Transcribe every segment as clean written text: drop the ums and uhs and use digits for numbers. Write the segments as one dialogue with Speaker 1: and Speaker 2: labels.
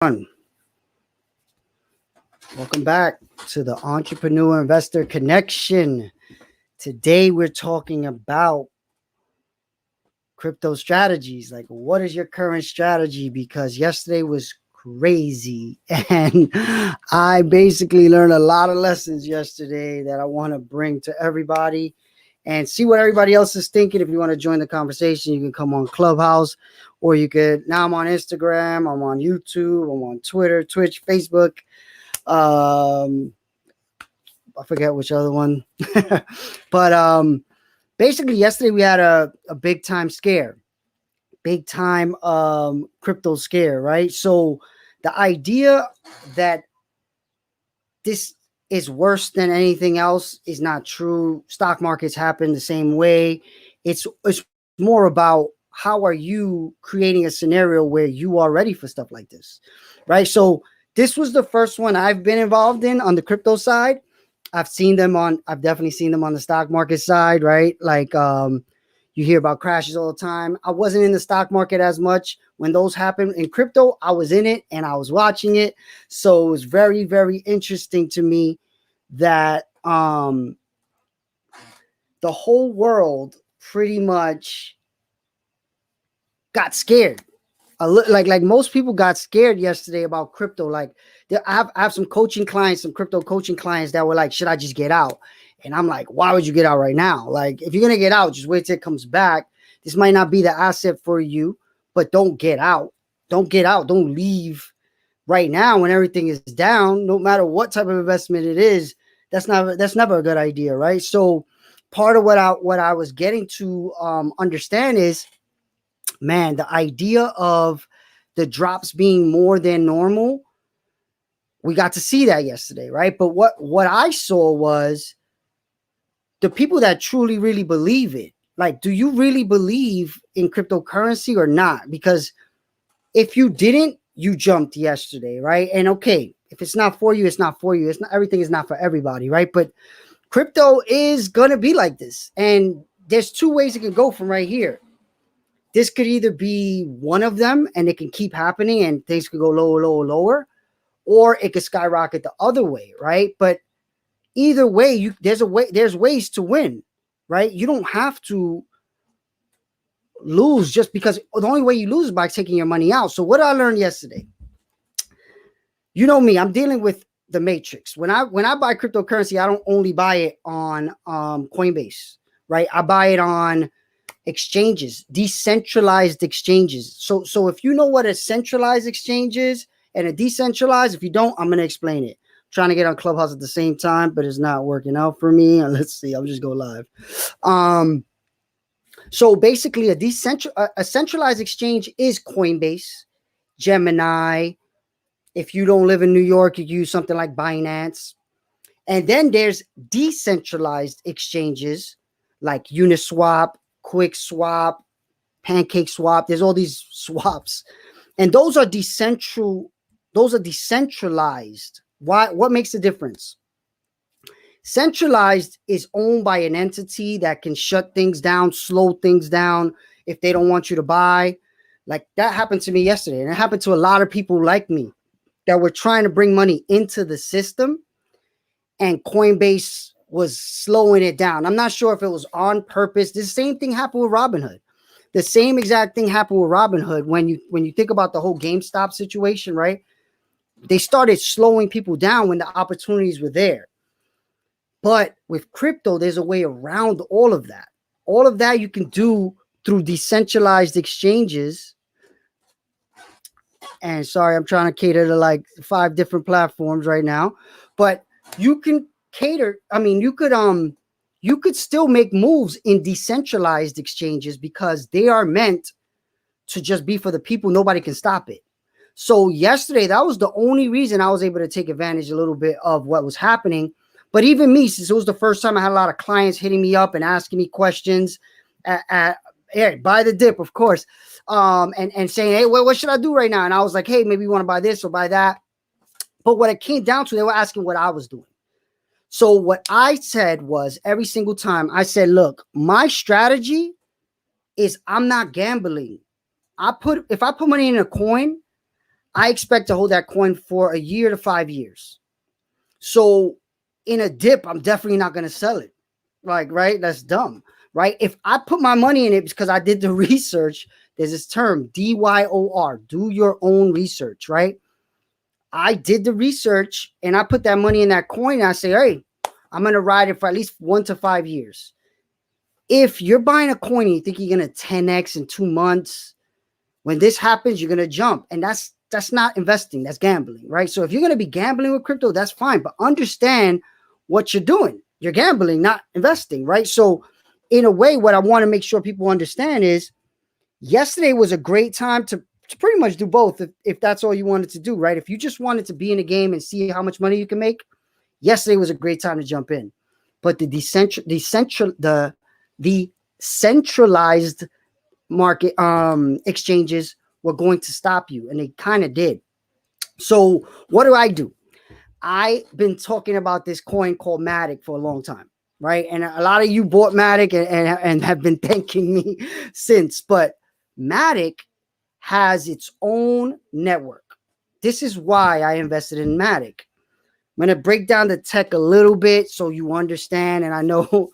Speaker 1: Welcome back to the Entrepreneur Investor Connection. Today we're talking about crypto strategies. Like, what is your current strategy? Because yesterday was crazy and I basically learned a lot of lessons yesterday that I want to bring to everybody and see what everybody else is thinking. If you want to join the conversation, you can come on Clubhouse, or you could, now I'm on Instagram, I'm on YouTube, I'm on Twitter, Twitch, Facebook. I forget which other one. But basically yesterday we had a big time scare, big time crypto scare, right? So the idea that this is worse than anything else is not true. Stock markets happen the same way. It's more about how are you creating a scenario where you are ready for stuff like this, right? So this was the first one I've been involved in on the crypto side. I've definitely seen them on the stock market side, right? Like you hear about crashes all the time. I wasn't in the stock market as much when those happened. In crypto, I was in it and I was watching it. So it was very, very interesting to me that the whole world pretty much got scared. Like most people got scared yesterday about crypto. Like I have some coaching clients, some crypto coaching clients that were like, should I just get out? And I'm like, why would you get out right now? Like, if you're going to get out, just wait till it comes back. This might not be the asset for you, but don't get out. Don't get out. Don't leave right now when everything is down. No matter what type of investment it is, that's never a good idea, right? So part of what I was getting to understand is, man, the idea of the drops being more than normal, we got to see that yesterday, right? But what I saw was the people that truly, really believe it. Like, do you really believe in cryptocurrency or not? Because if you didn't, you jumped yesterday, right? And okay, if it's not for you, it's not for you. It's not, everything is not for everybody, right? But crypto is going to be like this. And there's two ways it can go from right here. This could either be one of them and it can keep happening and things could go lower, lower, lower, or it could skyrocket the other way, right? But either way, there's ways to win, right? You don't have to lose just because the only way you lose is by taking your money out. So what I learned yesterday, you know me, I'm dealing with the matrix. When I buy cryptocurrency, I don't only buy it on Coinbase, right? I buy it on exchanges, decentralized exchanges. So if you know what a centralized exchange is and a decentralized, if you don't, I'm going to explain it. I'm trying to get on Clubhouse at the same time, but it's not working out for me. Let's see, I'll just go live. So basically a centralized exchange is Coinbase, Gemini. If you don't live in New York, you use something like Binance. And then there's decentralized exchanges like Uniswap, QuickSwap, PancakeSwap. There's all these swaps, and those are decentralized. What makes the difference? Centralized is owned by an entity that can shut things down, slow things down if they don't want you to buy. Like that happened to me yesterday, and it happened to a lot of people like me that were trying to bring money into the system, and Coinbase was slowing it down. I'm not sure if it was on purpose. The same thing happened with Robinhood. The same exact thing happened with Robinhood. When you think about the whole GameStop situation, right? They started slowing people down when the opportunities were there. But with crypto, there's a way around all of that. All of that you can do through decentralized exchanges. And sorry, I'm trying to cater to like 5 different platforms right now. But you can cater. I mean, you could still make moves in decentralized exchanges because they are meant to just be for the people. Nobody can stop it. So yesterday, that was the only reason I was able to take advantage a little bit of what was happening. But even me, since it was the first time I had a lot of clients hitting me up and asking me questions buy the dip, of course, and saying, hey, what should I do right now? And I was like, hey, maybe you want to buy this or buy that. But what it came down to, they were asking what I was doing. So what I said was, every single time I said, look, my strategy is I'm not gambling. If I put money in a coin, I expect to hold that coin for a year to 5 years. So in a dip, I'm definitely not going to sell it. Like, right? That's dumb, right? If I put my money in it because I did the research, there's this term DYOR, do your own research, right? I did the research and I put that money in that coin. And I say, hey, I'm going to ride it for at least 1 to 5 years. If you're buying a coin and you think you're going to 10x in 2 months, when this happens, you're going to jump. And that's not investing. That's gambling, right? So if you're going to be gambling with crypto, that's fine. But understand what you're doing. You're gambling, not investing, right? So in a way, what I want to make sure people understand is yesterday was a great time to pretty much do both if that's all you wanted to do, right? If you just wanted to be in a game and see how much money you can make, yesterday was a great time to jump in. But the centralized market exchanges were going to stop you, and they kind of did. So what do? I've been talking about this coin called Matic for a long time, right? And a lot of you bought Matic and have been thanking me since. But Matic has its own network. This is why I invested in Matic. I'm going to break down the tech a little bit so you understand. And I know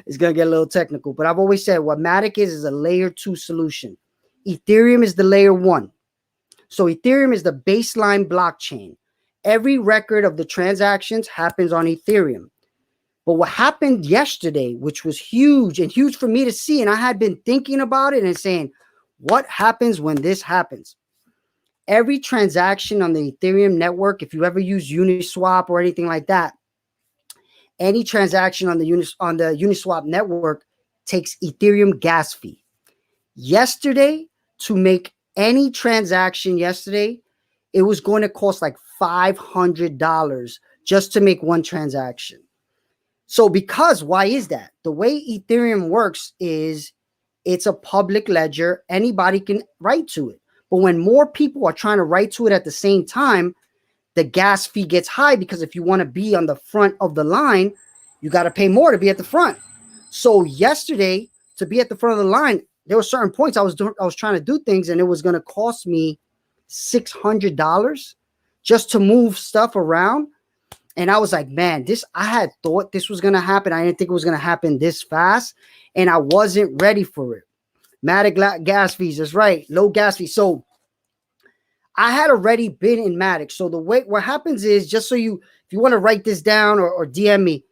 Speaker 1: it's going to get a little technical, but I've always said what Matic is a layer 2 solution. Ethereum is the layer 1. So Ethereum is the baseline blockchain. Every record of the transactions happens on Ethereum. But what happened yesterday, which was huge and huge for me to see, and I had been thinking about it and saying, what happens when this happens? Every transaction on the Ethereum network, if you ever use Uniswap or anything like that, any transaction on the Uniswap network takes Ethereum gas fee. Yesterday, to make any transaction yesterday, it was going to cost like $500 just to make one transaction. So why is that? The way Ethereum works is it's a public ledger. Anybody can write to it. But when more people are trying to write to it at the same time, the gas fee gets high because if you want to be on the front of the line, you got to pay more to be at the front. So yesterday, to be at the front of the line, there were certain points I was trying to do things, and it was going to cost me $600 just to move stuff around. And I was like, man, I had thought this was going to happen. I didn't think it was going to happen this fast, and I wasn't ready for it. Matic gas fees, that's right, low gas fees. So I had already been in Matic. So what happens is, just so if you want to write this down or DM me,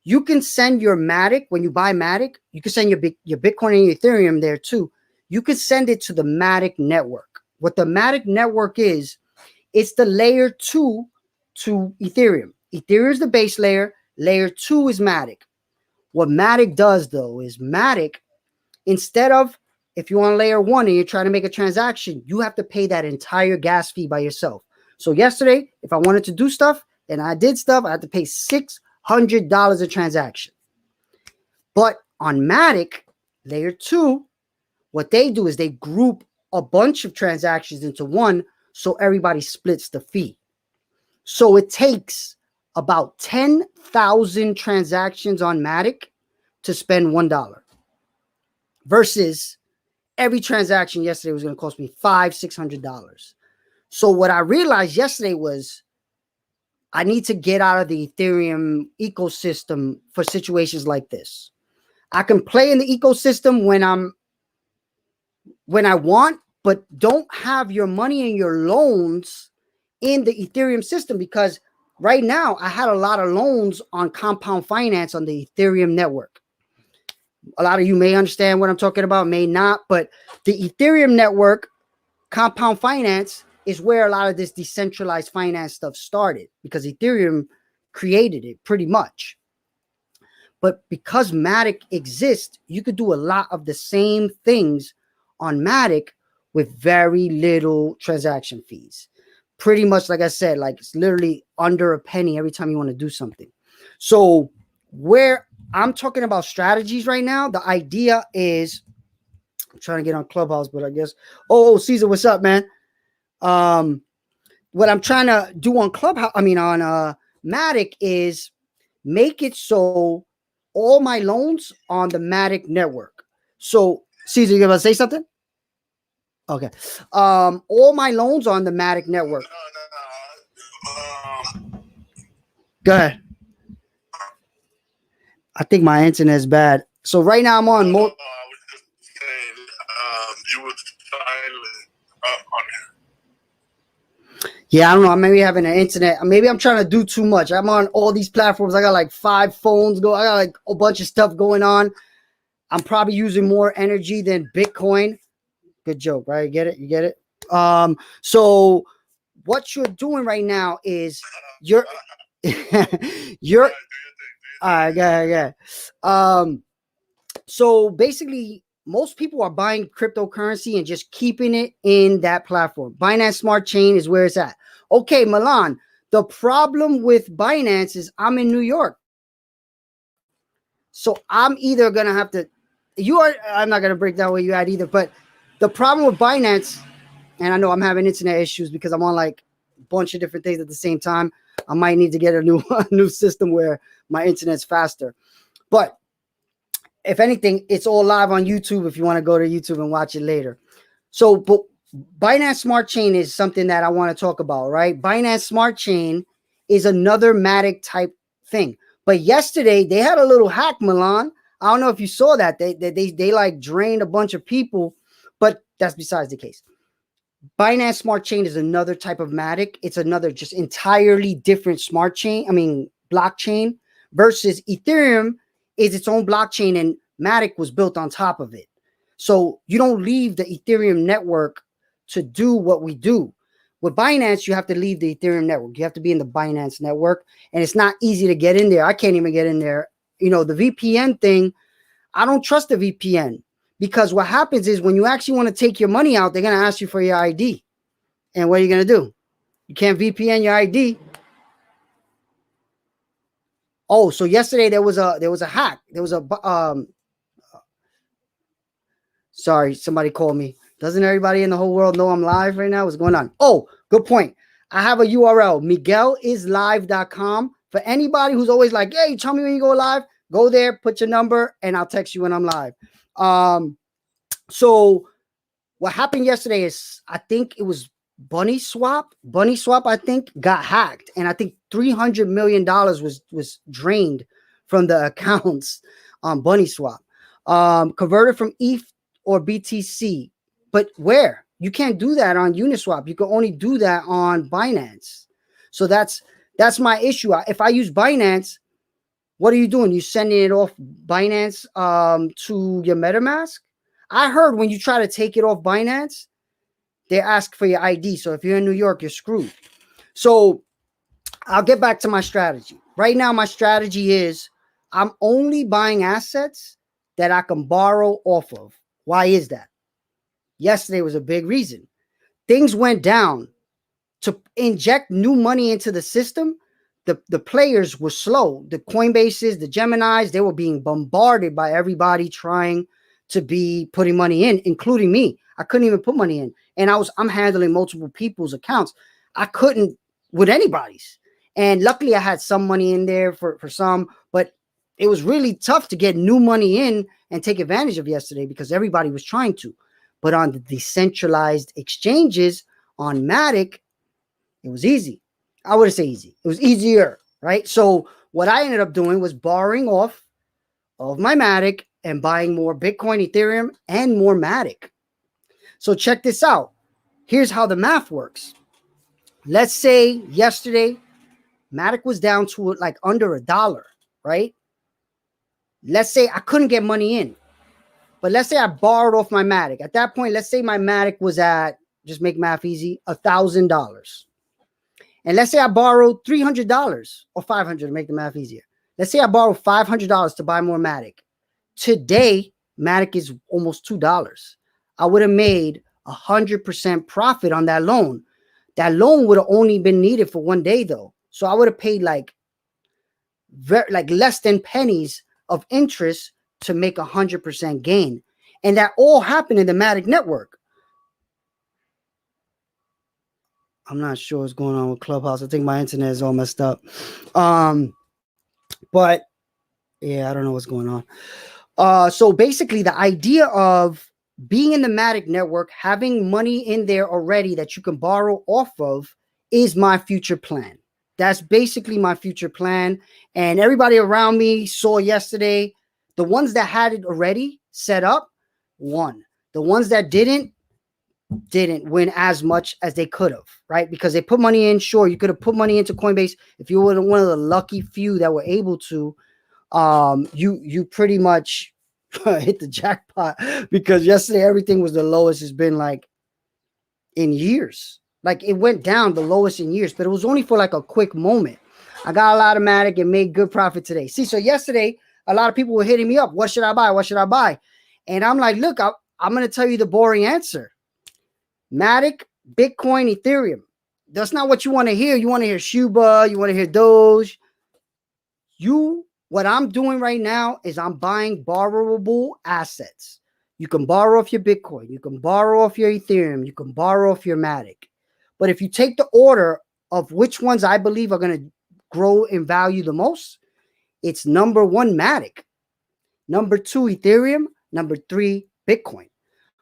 Speaker 1: you can send your Matic when you buy Matic. You can send your Bitcoin and your Ethereum there too. You can send it to the Matic network. What the Matic network is, it's the layer 2 to Ethereum. Ethereum is the base layer. Layer 2 is Matic. What Matic does though is Matic, instead of, if you're on layer 1 and you're trying to make a transaction, you have to pay that entire gas fee by yourself. So yesterday, if I wanted to do stuff and I did stuff, I had to pay $600 a transaction. But on Matic, layer 2, what they do is they group a bunch of transactions into one, so everybody splits the fee. So it takes about 10,000 transactions on Matic to spend $1 versus every transaction yesterday was going to cost me $600. So what I realized yesterday was I need to get out of the Ethereum ecosystem for situations like this. I can play in the ecosystem when I want, but don't have your money and your loans in the Ethereum system, because right now I had a lot of loans on compound finance on the Ethereum network. A lot of you may understand what I'm talking about, may not, but the Ethereum network, compound finance, is where a lot of this decentralized finance stuff started, because Ethereum created it pretty much. But because Matic exists, you could do a lot of the same things on Matic with very little transaction fees. Pretty much, like I said, like it's literally under a penny every time you want to do something. So where I'm talking about strategies right now, the idea is, I'm trying to get on Clubhouse, but I guess, Caesar, what's up, man? What I'm trying to do on Clubhouse, on Matic, is make it so all my loans on the Matic network. So Caesar, you gonna say something? Okay. All my loans are on the Matic network. Go ahead. I think my internet is bad. So right now I'm on
Speaker 2: I was just saying, you were silent on here.
Speaker 1: Yeah, I don't know. I may be having an internet. Maybe I'm trying to do too much. I'm on all these platforms. I got like 5 phones go. I got like a bunch of stuff going on. I'm probably using more energy than Bitcoin. Good joke, right? You get it? You get it? So what you're doing right now is you're you're all right, yeah. So basically, most people are buying cryptocurrency and just keeping it in that platform. Binance Smart Chain is where it's at. Okay, Milan, the problem with Binance is I'm in New York. So I'm either going to have to, I'm not going to break down where you're at either, but the problem with Binance, and I know I'm having internet issues because I'm on like a bunch of different things at the same time. I might need to get a new system where my internet's faster. But if anything, it's all live on YouTube if you want to go to YouTube and watch it later. So, but Binance Smart Chain is something that I want to talk about, right? Binance Smart Chain is another Matic type thing. But yesterday they had a little hack, Milan. I don't know if you saw that. They like drained a bunch of people, but that's besides the case. Binance Smart Chain is another type of Matic. It's another just entirely different smart chain. I mean, blockchain versus Ethereum is its own blockchain and Matic was built on top of it. So you don't leave the Ethereum network to do what we do. With Binance, you have to leave the Ethereum network. You have to be in the Binance network, and it's not easy to get in there. I can't even get in there. You know, the VPN thing, I don't trust the VPN because what happens is when you actually want to take your money out, they're going to ask you for your ID. And what are you going to do? You can't VPN your ID. Oh, so yesterday there was a hack. There was a sorry, somebody called me. Doesn't everybody in the whole world know I'm live right now? What's going on? Oh, good point. I have a URL, miguelislive.com. For anybody who's always like, hey, tell me when you go live, go there, put your number, and I'll text you when I'm live. So what happened yesterday is I think it was Bunny Swap, I think, got hacked. And I think $300 million was drained from the accounts on Bunny Swap. Converted from ETH or BTC. But where? You can't do that on Uniswap. You can only do that on Binance. So that's my issue. If I use Binance, what are you doing? You sending it off Binance to your MetaMask? I heard when you try to take it off Binance, they ask for your ID. So if you're in New York, you're screwed. So I'll get back to my strategy. Right now, my strategy is I'm only buying assets that I can borrow off of. Why is that? Yesterday was a big reason. Things went down. To inject new money into the system, the players were slow. The Coinbases, the Geminis, they were being bombarded by everybody trying to be putting money in, including me. I couldn't even put money in. And I'm handling multiple people's accounts. I couldn't with anybody's. And luckily I had some money in there for some, but it was really tough to get new money in and take advantage of yesterday because everybody was trying to. But on the decentralized exchanges on Matic, it was easy. I wouldn't say easy. It was easier, right? So what I ended up doing was borrowing off of my Matic and buying more Bitcoin, Ethereum, and more Matic. So check this out. Here's how the math works. Let's say yesterday, Matic was down to like under $1, right? Let's say I couldn't get money in. But let's say I borrowed off my Matic. At that point, let's say my Matic was at, just make math easy, $1,000. And let's say I borrowed $300 or $500 to make the math easier. Let's say I borrowed $500 to buy more Matic. Today, Matic is almost $2. I would have made 100% profit on that loan. That loan would have only been needed for 1 day though. So I would have paid like less than pennies of interest to make 100% gain. And that all happened in the Matic network. I'm not sure what's going on with Clubhouse. I think my internet is all messed up. But yeah, I don't know what's going on. So basically the idea of being in the Matic network, having money in there already that you can borrow off of is my future plan. That's basically my future plan. And everybody around me saw yesterday, the ones that had it already set up won. The ones that didn't win as much as they could have, right? Because they put money in. Sure, you could have put money into Coinbase if you were one of the lucky few that were able to. You pretty much hit the jackpot, because yesterday everything was the lowest it's been like in years. Like, it went down the lowest in years, but it was only for like a quick moment. I got a lot of Matic and made good profit today. See, so yesterday a lot of people were hitting me up. What should I buy? What should I buy? And I'm like, look, I'm going to tell you the boring answer. Matic, Bitcoin, Ethereum. That's not what you want to hear. You want to hear Shuba. You want to hear Doge. What I'm doing right now is I'm buying borrowable assets. You can borrow off your Bitcoin. You can borrow off your Ethereum. You can borrow off your Matic. But if you take the order of which ones I believe are going to grow in value the most, it's number 1, Matic. Number 2, Ethereum. Number 3, Bitcoin.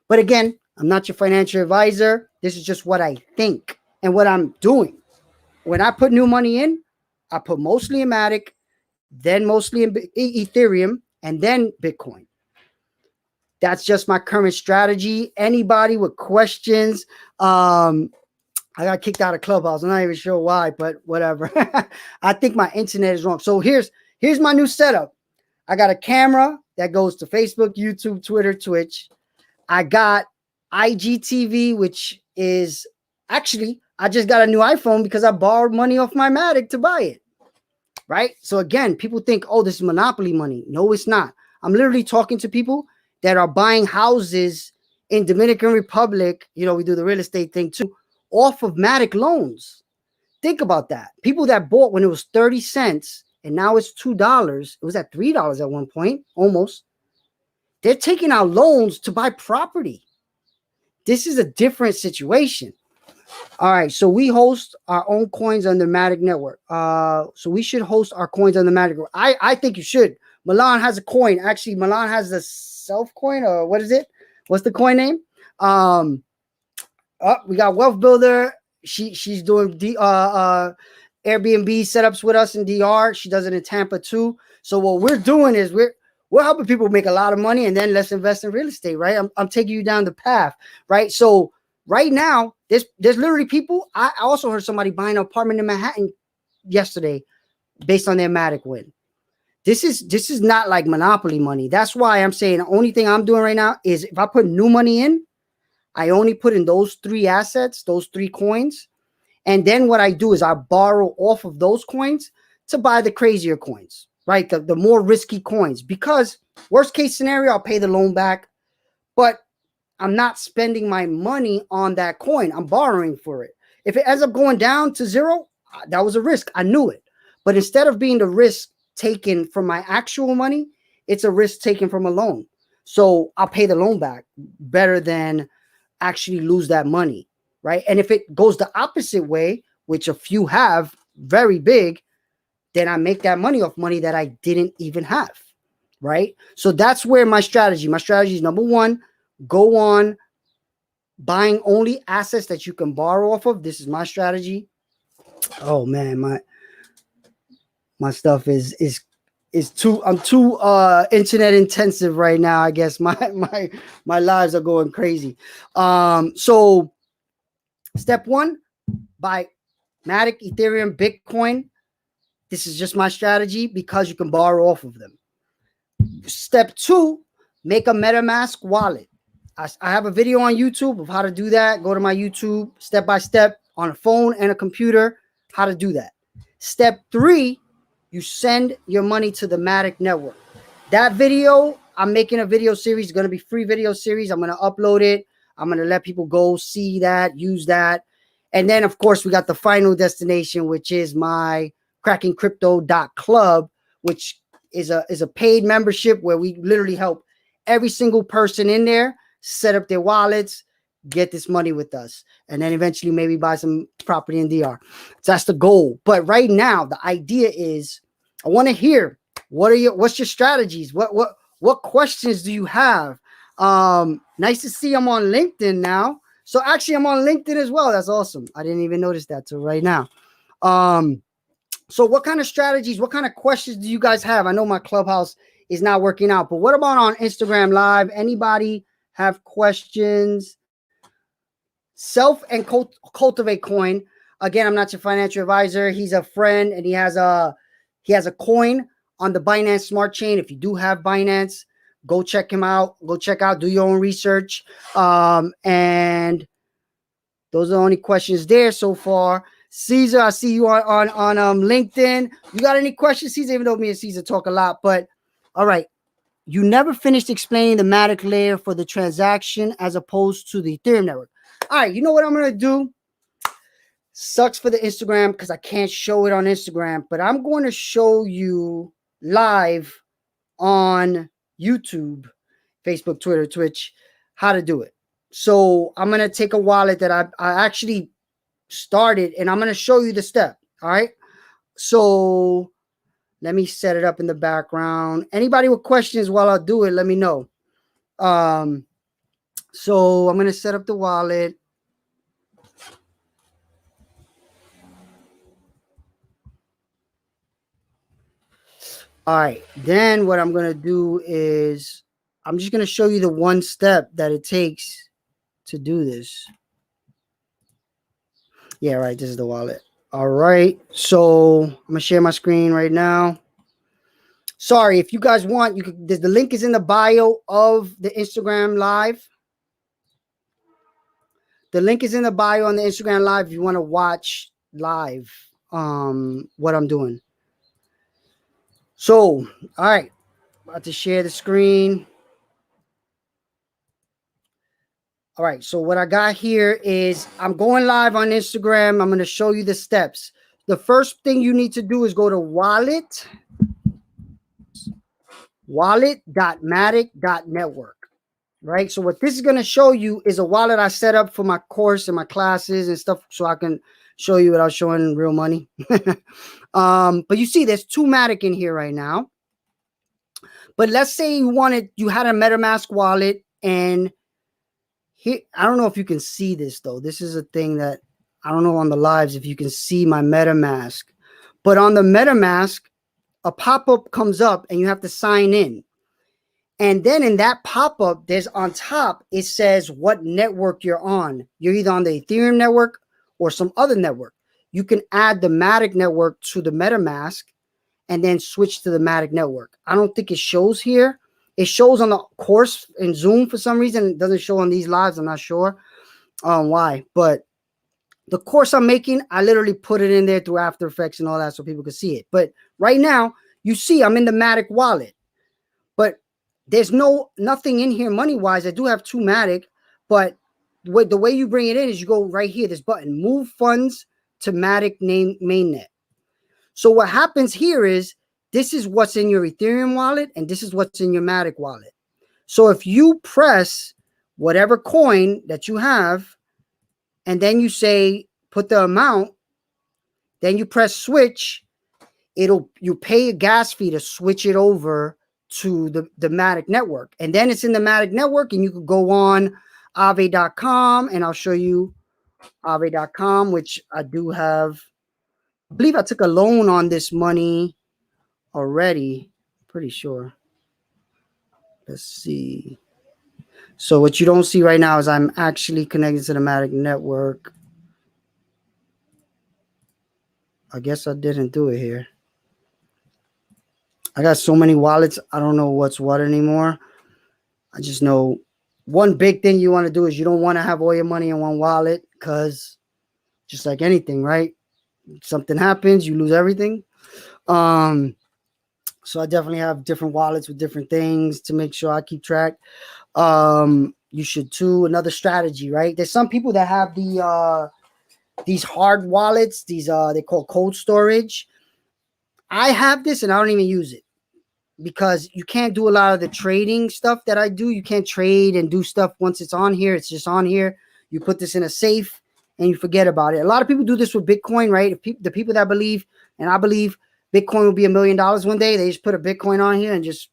Speaker 1: But again, I'm not your financial advisor. This is just what I think and what I'm doing. When I put new money in, I put mostly in Matic, then mostly in Ethereum, and then Bitcoin. That's just my current strategy. Anybody with questions? I got kicked out of Clubhouse. I'm not even sure why, but whatever. I think my internet is wrong. So here's my new setup. I got a camera that goes to Facebook, YouTube, Twitter, Twitch. I got IGTV, which is actually, I just got a new iPhone because I borrowed money off my Matic to buy it. Right? So again, people think, oh, this is monopoly money. No, it's not. I'm literally talking to people that are buying houses in Dominican Republic. You know, we do the real estate thing too, off of Matic loans. Think about that. People that bought when it was 30 cents and now it's $2. It was at $3 at one point, almost. They're taking out loans to buy property. This is a different situation. All right, so we host our own coins on the Matic network. So we should host our coins on the Matic network. I think you should. Milan has a coin. Actually, Milan has the self coin, or what is it? What's the coin name? We got Wealth Builder. She's doing Airbnb setups with us in DR. She does it in Tampa too. So what we're doing is we're helping people make a lot of money, and then let's invest in real estate, right? I'm taking you down the path, right? So right now, there's literally people. I also heard somebody buying an apartment in Manhattan yesterday based on their Matic win. This is not like monopoly money. That's why I'm saying the only thing I'm doing right now is if I put new money in, I only put in those 3 assets, those 3 coins. And then what I do is I borrow off of those coins to buy the crazier coins, right? The more risky coins, because worst case scenario, I'll pay the loan back, but I'm not spending my money on that coin. I'm borrowing for it. If it ends up going down to 0, that was a risk. I knew it. But instead of being the risk taken from my actual money, it's a risk taken from a loan. So I'll pay the loan back better than actually lose that money, right? And if it goes the opposite way, which a few have very big, then I make that money off money that I didn't even have, right? So that's where my strategy is number 1, go on buying only assets that you can borrow off of. This is my strategy. Oh man, my stuff is too, I'm too internet intensive right now. I guess my lives are going crazy. So step 1, buy Matic, Ethereum, Bitcoin. This is just my strategy because you can borrow off of them. Step 2, make a MetaMask wallet. I have a video on YouTube of how to do that. Go to my YouTube step by step on a phone and a computer, how to do that. Step 3, you send your money to the Matic network. That video, I'm making a video series. It's going to be free video series. I'm going to upload it. I'm going to let people go see that, use that. And then, of course, we got the final destination, which is my crackingcrypto.club, which is a paid membership where we literally help every single person in there set up their wallets, get this money with us, and then eventually maybe buy some property in DR. So that's the goal. But right now, the idea is I want to hear what's your strategies? What questions do you have? Nice to see I'm on LinkedIn now. So actually I'm on LinkedIn as well. That's awesome. I didn't even notice that till right now. So what kind of strategies, what kind of questions do you guys have? I know my Clubhouse is not working out, but what about on Instagram Live? Anybody have questions? Self and cultivate coin. Again, I'm not your financial advisor. He's a friend, and he has a coin on the Binance Smart Chain. If you do have Binance, go check him out. Go check out. Do your own research. And those are the only questions there so far. Caesar, I see you on LinkedIn. You got any questions, Caesar? Even though me and Caesar talk a lot, but all right. You never finished explaining the Matic layer for the transaction as opposed to the Ethereum network. All right, you know what I'm going to do? Sucks for the Instagram because I can't show it on Instagram, but I'm going to show you live on YouTube, Facebook, Twitter, Twitch, how to do it. So I'm going to take a wallet that I actually started, and I'm going to show you the step. All right. So let me set it up in the background. Anybody with questions while I do it, let me know. So I'm going to set up the wallet. All right. Then what I'm going to do is I'm just going to show you the one step that it takes to do this. Yeah, right. This is the wallet. All right. So I'm going to share my screen right now. Sorry, if you guys want, you could, the link is in the bio of the Instagram Live. The link is in the bio on the Instagram Live if you want to watch live what I'm doing. So, all right, about to share the screen. All right, so what I got here is I'm going live on Instagram. I'm going to show you the steps. The first thing you need to do is go to wallet.matic.network. Right. So what this is going to show you is a wallet I set up for my course and my classes and stuff, so I can show you without showing real money. But you see, there's two Matic in here right now. But let's say you had a MetaMask wallet, and here, I don't know if you can see this though. This is a thing that I don't know on the lives if you can see my MetaMask, but on the MetaMask, a pop-up comes up and you have to sign in. And then in that pop-up, there's on top, it says what network you're on. You're either on the Ethereum network or some other network. You can add the Matic network to the MetaMask and then switch to the Matic network. I don't think it shows here. It shows on the course in Zoom for some reason. It doesn't show on these lives. I'm not sure why. But the course I'm making, I literally put it in there through After Effects and all that so people can see it. But right now, you see I'm in the Matic wallet. But there's nothing in here money-wise. I do have two Matic, but the way you bring it in is you go right here, this button, move funds to Matic mainnet. So what happens here is this is what's in your Ethereum wallet, and this is what's in your Matic wallet. So if you press whatever coin that you have, and then you say, put the amount, then you press switch, you pay a gas fee to switch it over to the Matic network. And then it's in the Matic network, and you could go on Aave.com, and I'll show you Aave.com, which I do have. I believe I took a loan on this money already. Pretty sure. Let's see. So what you don't see right now is I'm actually connected to the Matic network. I guess I didn't do it here. I got so many wallets, I don't know what's what anymore. I just know one big thing you want to do is you don't want to have all your money in one wallet, because just like anything, right? Something happens, you lose everything. So I definitely have different wallets with different things to make sure I keep track. You should too. Another strategy, right? There's some people that have these hard wallets, they call cold storage. I have this and I don't even use it because you can't do a lot of the trading stuff that I do. You can't trade and do stuff once it's on here. It's just on here. You put this in a safe and you forget about it. A lot of people do this with Bitcoin, right? The people that believe, and I believe Bitcoin will be $1 million one day, they just put a Bitcoin on here and just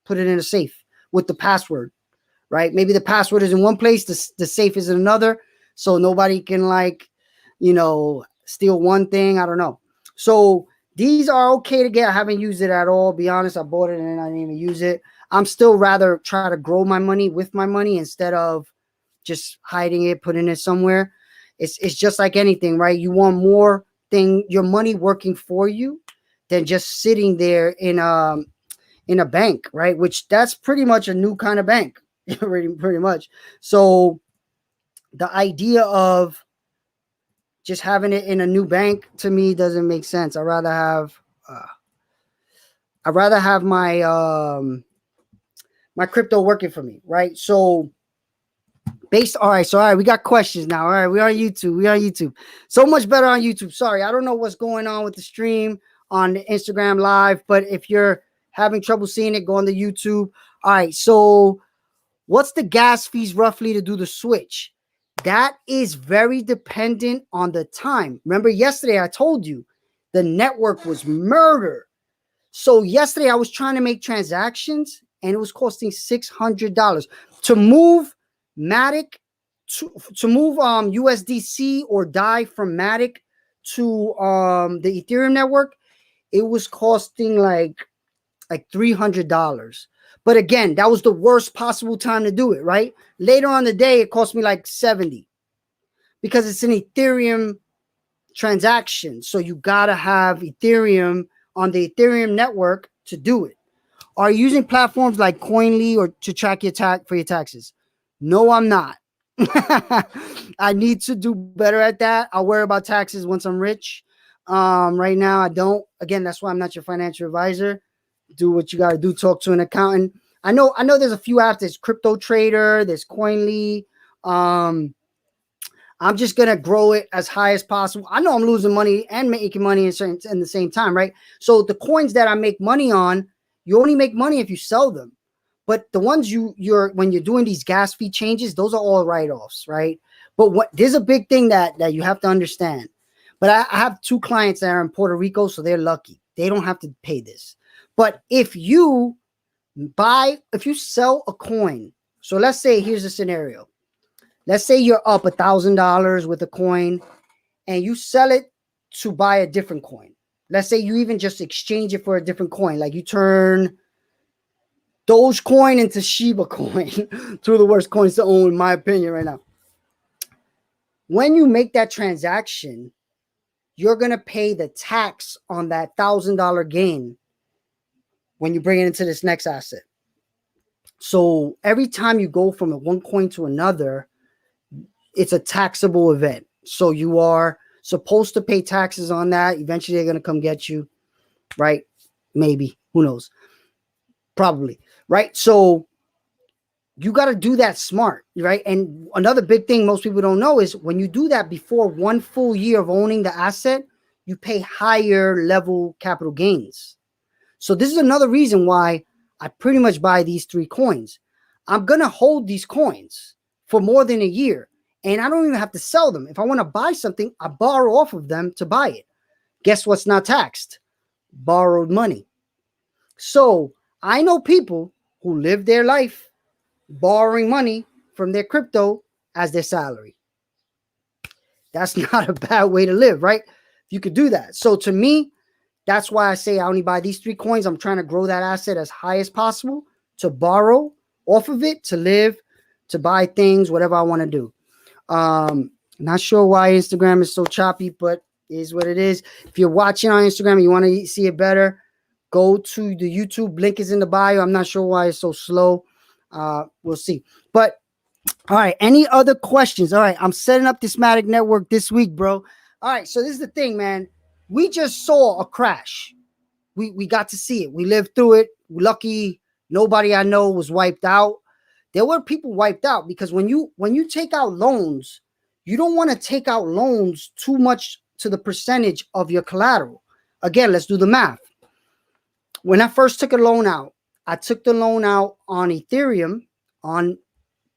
Speaker 1: put it in a safe with the password, right? Maybe the password is in one place, the safe is in another, so nobody can like, steal one thing. I don't know. So these are okay to get. I haven't used it at all. Be honest, I bought it and I didn't even use it. I'm still rather try to grow my money with my money instead of just hiding it, putting it somewhere. It's just like anything, right? You want more your money working for you than just sitting there in a bank, right? Which that's pretty much a new kind of bank, pretty much. So the idea of just having it in a new bank to me doesn't make sense. I'd rather have my crypto working for me, right? So all right, we got questions now. All right, we're on YouTube. So much better on YouTube. Sorry, I don't know what's going on with the stream on the Instagram live, but if you're having trouble seeing it, go on the YouTube. All right, so what's the gas fees roughly to do the switch? That is very dependent on the time. Remember yesterday I told you the network was murder. So yesterday I was trying to make transactions and it was costing $600 to move Matic to move USDC or DAI from Matic to the Ethereum network. It was costing like $300. But again, that was the worst possible time to do it, right? Later on the day, it cost me like 70 because it's an Ethereum transaction. So you got to have Ethereum on the Ethereum network to do it. Are you using platforms like Coinly or to track for your taxes? No, I'm not. I need to do better at that. I'll worry about taxes once I'm rich. Right now, I don't. Again, that's why I'm not your financial advisor. Do what you got to do. Talk to an accountant. I know there's a few apps. There's Crypto Trader. There's Coinly. I'm just going to grow it as high as possible. I know I'm losing money and making money in the same time, right? So the coins that I make money on, you only make money if you sell them. But the ones when you're doing these gas fee changes, those are all write-offs, right? But there's a big thing that you have to understand. But I have 2 clients that are in Puerto Rico, so they're lucky. They don't have to pay this. But if you sell a coin, so let's say here's a scenario. Let's say you're up $1,000 with a coin and you sell it to buy a different coin. Let's say you even just exchange it for a different coin. Like you turn Dogecoin into Shiba coin. 2 of the worst coins to own, in my opinion, right now. When you make that transaction, you're going to pay the tax on that $1,000 gain when you bring it into this next asset. So every time you go from one coin to another, it's a taxable event. So you are supposed to pay taxes on that. Eventually they're going to come get you, right? Maybe, who knows? Probably, right? So you got to do that smart, right? And another big thing most people don't know is when you do that before 1 full year of owning the asset, you pay higher level capital gains. So this is another reason why I pretty much buy these 3 coins. I'm going to hold these coins for more than a year. And I don't even have to sell them. If I want to buy something, I borrow off of them to buy it. Guess what's not taxed? Borrowed money. So I know people who live their life borrowing money from their crypto as their salary. That's not a bad way to live, right? You could do that. So to me, that's why I say I only buy these 3 coins. I'm trying to grow that asset as high as possible to borrow off of it, to live, to buy things, whatever I want to do. Not sure why Instagram is so choppy, but it is what it is. If you're watching on Instagram and you want to see it better, go to the YouTube. Link is in the bio. I'm not sure why it's so slow. We'll see. But all right, any other questions? All right, I'm setting up this Matic network this week, bro. All right, so this is the thing, man. We just saw a crash. We got to see it. We lived through it. Lucky nobody I know was wiped out. There were people wiped out because when you take out loans, you don't want to take out loans too much to the percentage of your collateral. Again, let's do the math. When I first took a loan out, I took the loan out on Ethereum, on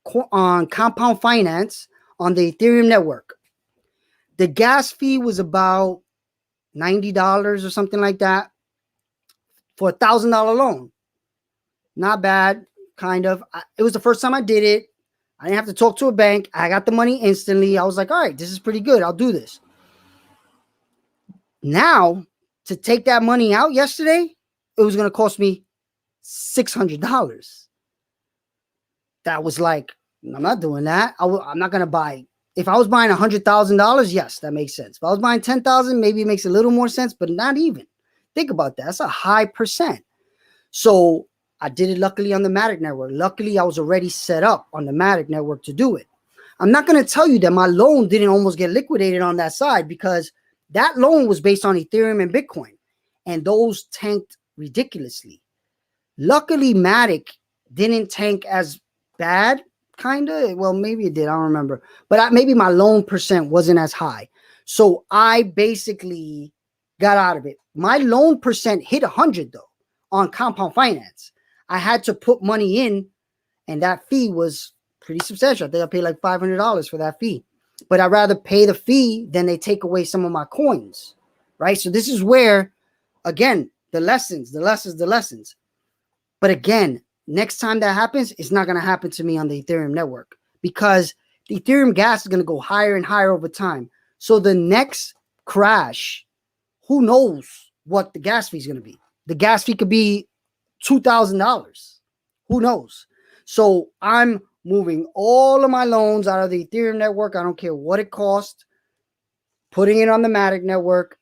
Speaker 1: Compound Finance, on the Ethereum network. The gas fee was about $90 or something like that for $1,000 loan. Not bad. kind of. It was the first time I did it. I didn't have to talk to a bank. I got the money instantly. I was like, all right, this is pretty good. I'll do this. Now, to take that money out yesterday, it was going to cost me $600. That was like, I'm not doing that. I'm not going to buy. If I was buying $100,000, yes, that makes sense. If I was buying 10,000, maybe it makes a little more sense, but not even. Think about that. That's a high percent. So I did it luckily on the Matic network. Luckily, I was already set up on the Matic network to do it. I'm not going to tell you that my loan didn't almost get liquidated on that side, because that loan was based on Ethereum and Bitcoin, and those tanked ridiculously. Luckily, Matic didn't tank as bad, kind of. Well, maybe it did. I don't remember. But maybe my loan percent wasn't as high. So I basically got out of it. My loan percent hit 100, though, on Compound Finance. I had to put money in, and that fee was pretty substantial. I think I paid like $500 for that fee. But I'd rather pay the fee than they take away some of my coins, right? So this is where, again, the lessons. But again, next time that happens, it's not going to happen to me on the Ethereum network, because the Ethereum gas is going to go higher and higher over time. So the next crash, who knows what the gas fee is going to be? The gas fee could be $2,000. Who knows? So I'm moving all of my loans out of the Ethereum network. I don't care what it costs, putting it on the Matic network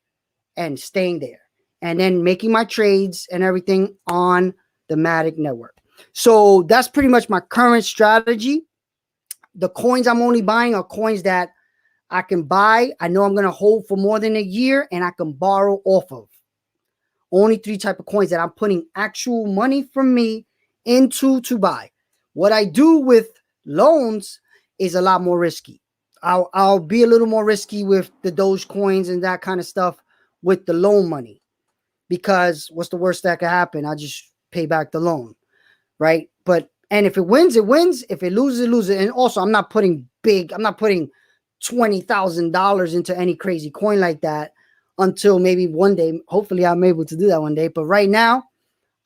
Speaker 1: and staying there, and then making my trades and everything on the Matic network. So that's pretty much my current strategy. The coins I'm only buying are coins that I can buy. I know I'm going to hold for more than a year, and I can borrow off of. Only 3 type of coins that I'm putting actual money from me into to buy. What I do with loans is a lot more risky. I'll be a little more risky with the Doge coins and that kind of stuff with the loan money, because what's the worst that could happen? I just pay back the loan, right? And if it wins, it wins. If it loses, it loses. And also, I'm not putting $20,000 into any crazy coin like that until maybe one day. Hopefully, I'm able to do that one day. But right now,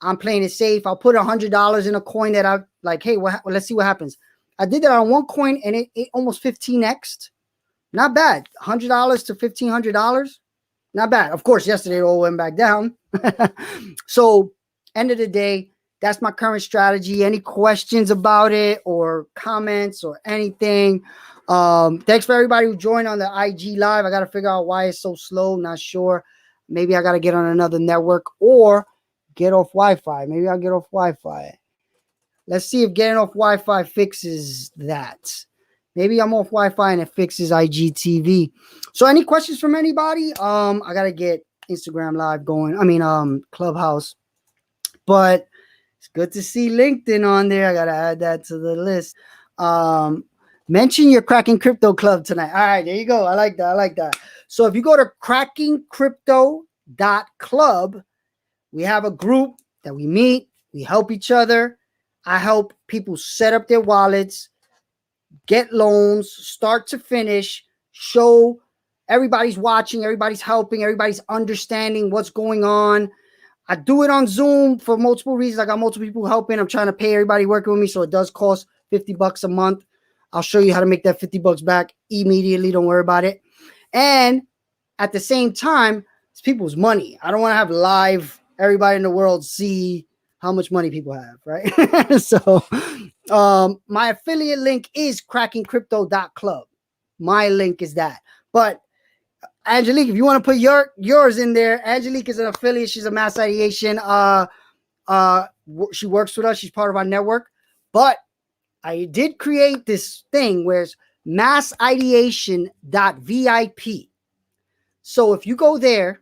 Speaker 1: I'm playing it safe. I'll put $100 in a coin that I like. Hey, let's see what happens. I did that on one coin, and it almost 15x'd. Not bad. $100 to $1,500. Not bad. Of course, yesterday it all went back down. So, end of the day, that's my current strategy. Any questions about it or comments or anything? Thanks for everybody who joined on the IG live. I got to figure out why it's so slow. Not sure. Maybe I got to get on another network or get off Wi-Fi. Maybe I'll get off Wi-Fi. Let's see if getting off Wi-Fi fixes that. Maybe I'm off Wi-Fi and it fixes IGTV. So any questions from anybody? I got to get Instagram live going. I mean, Clubhouse. But it's good to see LinkedIn on there. I got to add that to the list. Mention your Cracking Crypto Club tonight. All right, there you go. I like that. So if you go to crackingcrypto.club, we have a group that we meet. We help each other. I help people set up their wallets, get loans, start to finish, show everybody's watching, everybody's helping, everybody's understanding what's going on. I do it on Zoom for multiple reasons. I got multiple people helping. I'm trying to pay everybody working with me, so it does cost $50 a month. I'll show you how to make that $50 back immediately. Don't worry about it. And at the same time, it's people's money. I don't want to have live everybody in the world see how much money people have, right? So my affiliate link is crackingcrypto.club. My link is that. But Angelique, if you want to put yours in there, Angelique is an affiliate. She's a mass ideation. She works with us. She's part of our network. But I did create this thing where it's massideation.vip. So if you go there,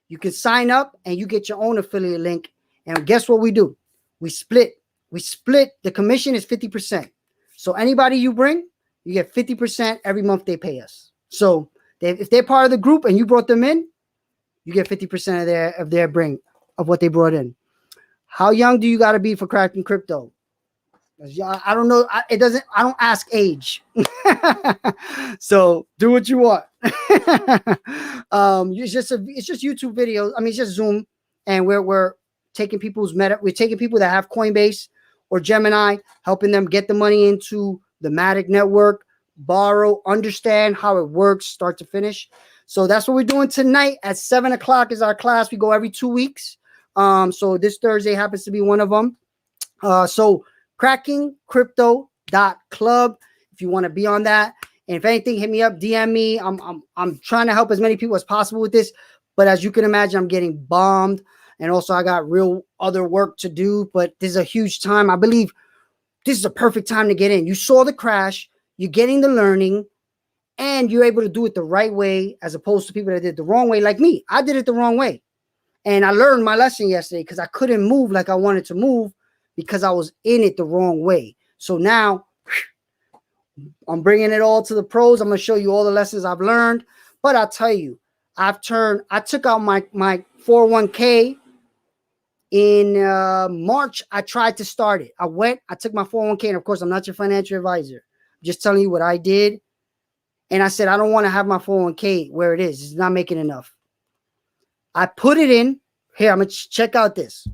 Speaker 1: you can sign up and you get your own affiliate link. And guess what we do? We split. The commission is 50%. So anybody you bring, you get 50% every month they pay us. So if they're part of the group and you brought them in, you get 50% of their bring of what they brought in. How young do you got to be for cracking crypto? I don't know. I don't ask age. So do what you want. It's just YouTube videos. I mean, it's just Zoom, and we're taking people's we're taking people that have Coinbase or Gemini, helping them get the money into the Matic network, borrow, understand how it works, start to finish. So that's what we're doing tonight at 7 o'clock is our class. We go every 2 weeks. So this Thursday happens to be one of them. So crackingcrypto.club if you want to be on that. And if anything, hit me up, DM me. I'm trying to help as many people as possible with this. But as you can imagine, I'm getting bombed. And also I got real other work to do. But this is a huge time. I believe this is a perfect time to get in. You saw the crash. You're getting the learning. And you're able to do it the right way as opposed to people that did it the wrong way. Like me, I did it the wrong way. And I learned my lesson yesterday because I couldn't move like I wanted to move because I was in it the wrong way. So now I'm bringing it all to the pros. I'm going to show you all the lessons I've learned. But I'll tell you, I took out my 401k in March. I tried to start it. I took my 401k. And of course, I'm not your financial advisor. I'm just telling you what I did. And I said, I don't want to have my 401k where it is. It's not making enough. I put it in. Here, I'm going to check out this.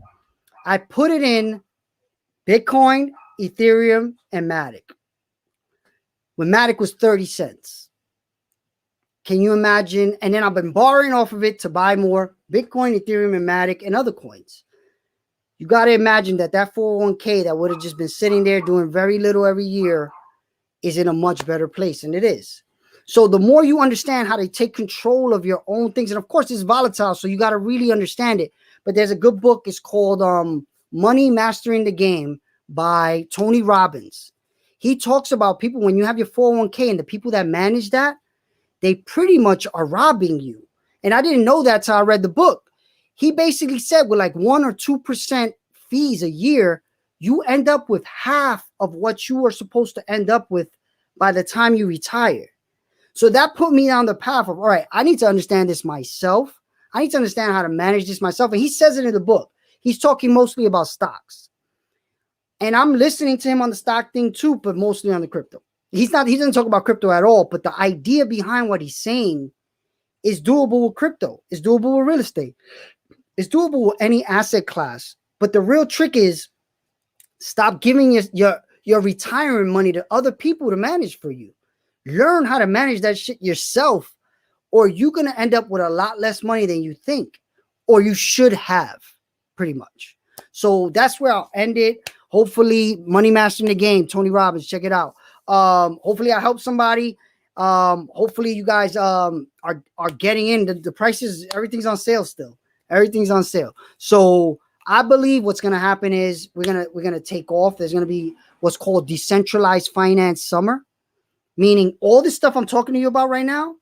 Speaker 1: I put it in Bitcoin, Ethereum, and Matic. When Matic was 30 cents. Can you imagine? And then I've been borrowing off of it to buy more Bitcoin, Ethereum, and Matic, and other coins. You got to imagine that 401k that would have just been sitting there doing very little every year is in a much better place, and it is. So the more you understand how to take control of your own things, and of course it's volatile, so you got to really understand it. But there's a good book. It's called Money Mastering the Game by Tony Robbins. He talks about people, when you have your 401k and the people that manage that, they pretty much are robbing you. And I didn't know that till I read the book. He basically said with like 1 or 2% fees a year, you end up with half of what you are supposed to end up with by the time you retire. So that put me on the path of, all right, I need to understand this myself. I need to understand how to manage this myself. And he says it in the book. He's talking mostly about stocks. And I'm listening to him on the stock thing too, but mostly on the crypto. He doesn't talk about crypto at all, but the idea behind what he's saying is doable with crypto. It's doable with real estate. It's doable with any asset class. But the real trick is stop giving your retirement money to other people to manage for you. Learn how to manage that shit yourself, or you're going to end up with a lot less money than you think, or you should have, pretty much. So that's where I'll end it. Hopefully, Money Mastering the Game, Tony Robbins, check it out. Hopefully I help somebody. Hopefully you guys are getting in. The prices, everything's on sale still. Everything's on sale. So I believe what's going to happen is we're going to take off. There's going to be what's called Decentralized Finance Summer. Meaning all this stuff I'm talking to you about right now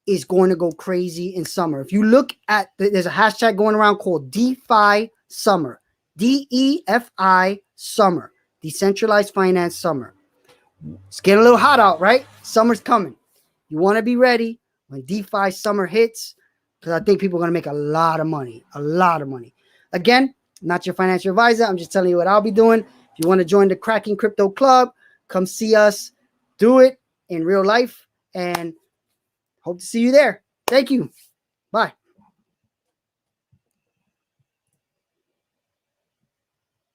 Speaker 1: is going to go crazy in summer. If you look at, there's a hashtag going around called DeFi Summer. DEFI Summer. Decentralized Finance Summer. It's getting a little hot out, right? Summer's coming. You want to be ready when DeFi Summer hits, because I think people are going to make a lot of money. A lot of money. Again, not your financial advisor. I'm just telling you what I'll be doing. If you want to join the Cracking Crypto Club, come see us. Do it in real life, and hope to see you there. Thank you. Bye.